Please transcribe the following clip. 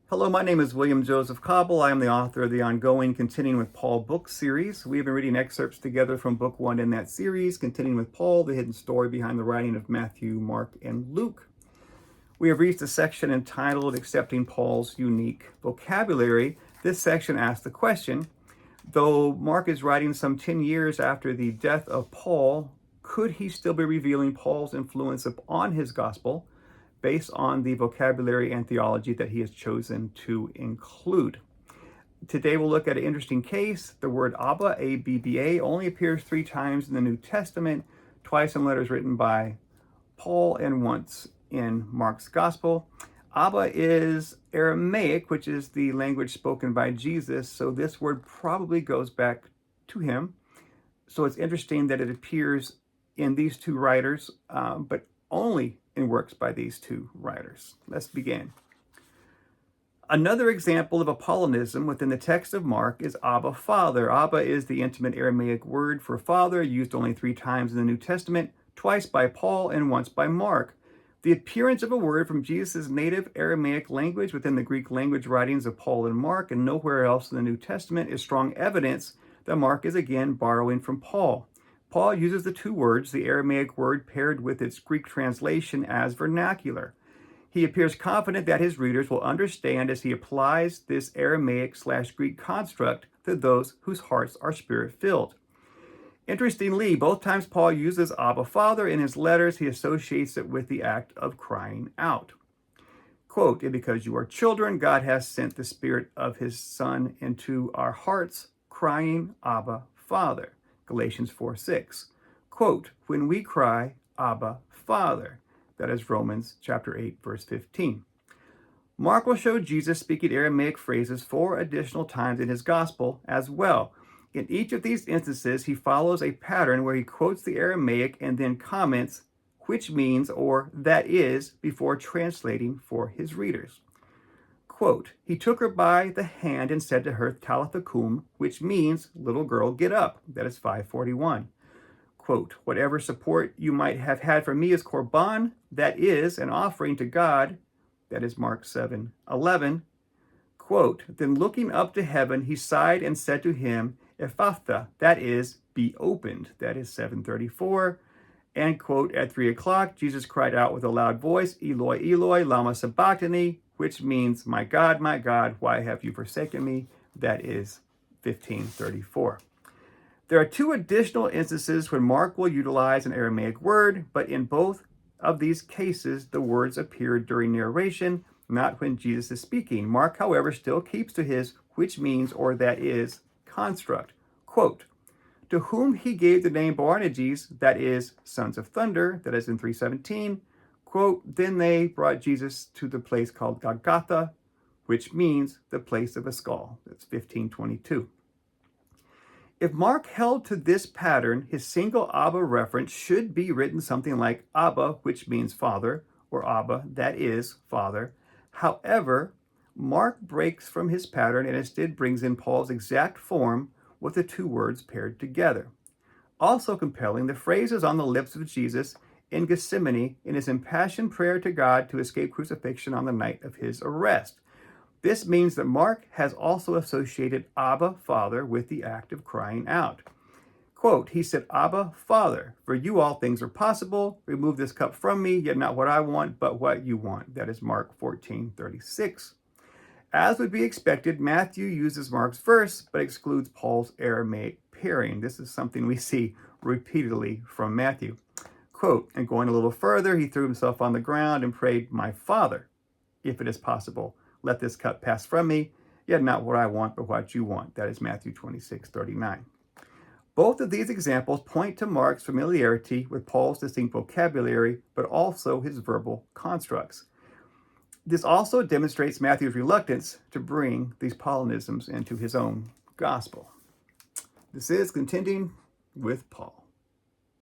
Hello, my name is William Joseph Cobble. I am the author of the ongoing Contending with Paul book series. We've been reading excerpts together from book 1 in that series, Contending with Paul, the hidden story behind the writing of Matthew, Mark, and Luke. We have reached a section entitled Accepting Paul's Unique Vocabulary. This section asks the question, though Mark is writing some 10 years after the death of Paul, could he still be revealing Paul's influence upon his gospel based on the vocabulary and theology that he has chosen to include? Today we'll look at an interesting case. The word Abba, A-B-B-A, only appears 3 times in the New Testament, twice in letters written by Paul and once in Mark's Gospel. Abba is Aramaic, which is the language spoken by Jesus, so this word probably goes back to him. So it's interesting that it appears in these 2 writers, but only in works by these 2 writers. Let's begin. Another example of Apollinism within the text of Mark is Abba, Father. Abba is the intimate Aramaic word for father, used only 3 times in the New Testament, twice by Paul and once by Mark. The appearance of a word from Jesus' native Aramaic language within the Greek language writings of Paul and Mark and nowhere else in the New Testament is strong evidence that Mark is again borrowing from Paul. Paul uses the 2 words, the Aramaic word paired with its Greek translation, as vernacular. He appears confident that his readers will understand as he applies this Aramaic/Greek construct to those whose hearts are spirit-filled. Interestingly, both times Paul uses Abba, Father in his letters, he associates it with the act of crying out. Quote, "And because you are children, God has sent the Spirit of His Son into our hearts, crying, Abba, Father." Galatians 4:6. Quote, "When we cry, Abba, Father." That is Romans chapter 8, verse 15. Mark will show Jesus speaking Aramaic phrases 4 additional times in his gospel as well. In each of these instances, he follows a pattern where he quotes the Aramaic and then comments, which means, or that is, before translating for his readers. Quote, "He took her by the hand and said to her, Talitha cum, which means, little girl, get up." That is 541. Quote, "Whatever support you might have had from me is korban, that is, an offering to God." That is Mark 7:11. Quote, "Then looking up to heaven, he sighed and said to him, Ephphatha, that is, be opened." That is 7:34. And quote, "At 3 o'clock, Jesus cried out with a loud voice, Eloi, Eloi, lama sabachthani," which means, my God, why have you forsaken me?" That is 15:34. There are 2 additional instances when Mark will utilize an Aramaic word, but in both of these cases, the words appear during narration, not when Jesus is speaking. Mark, however, still keeps to his which means or that is construct. Quote, "To whom he gave the name Boanerges, that is, sons of thunder," that is in 3:17. Quote, "Then they brought Jesus to the place called Golgotha, which means the place of a skull." That's 15:22. If Mark held to this pattern, his single Abba reference should be written something like Abba, which means father, or Abba, that is, father. However, Mark breaks from his pattern and instead brings in Paul's exact form with the 2 words paired together. Also compelling, the phrase is on the lips of Jesus in Gethsemane in his impassioned prayer to God to escape crucifixion on the night of his arrest. This means that Mark has also associated Abba, Father, with the act of crying out. Quote, "He said, Abba, Father, for you all things are possible. Remove this cup from me, yet not what I want, but what you want." That is Mark 14:36. As would be expected, Matthew uses Mark's verse, but excludes Paul's Aramaic pairing. This is something we see repeatedly from Matthew. Quote, "And going a little further, he threw himself on the ground and prayed, My Father, if it is possible, let this cup pass from me, yet not what I want, but what you want." That is Matthew 26:39. Both of these examples point to Mark's familiarity with Paul's distinct vocabulary, but also his verbal constructs. This also demonstrates Matthew's reluctance to bring these Paulinisms into his own gospel. This is Contending with Paul.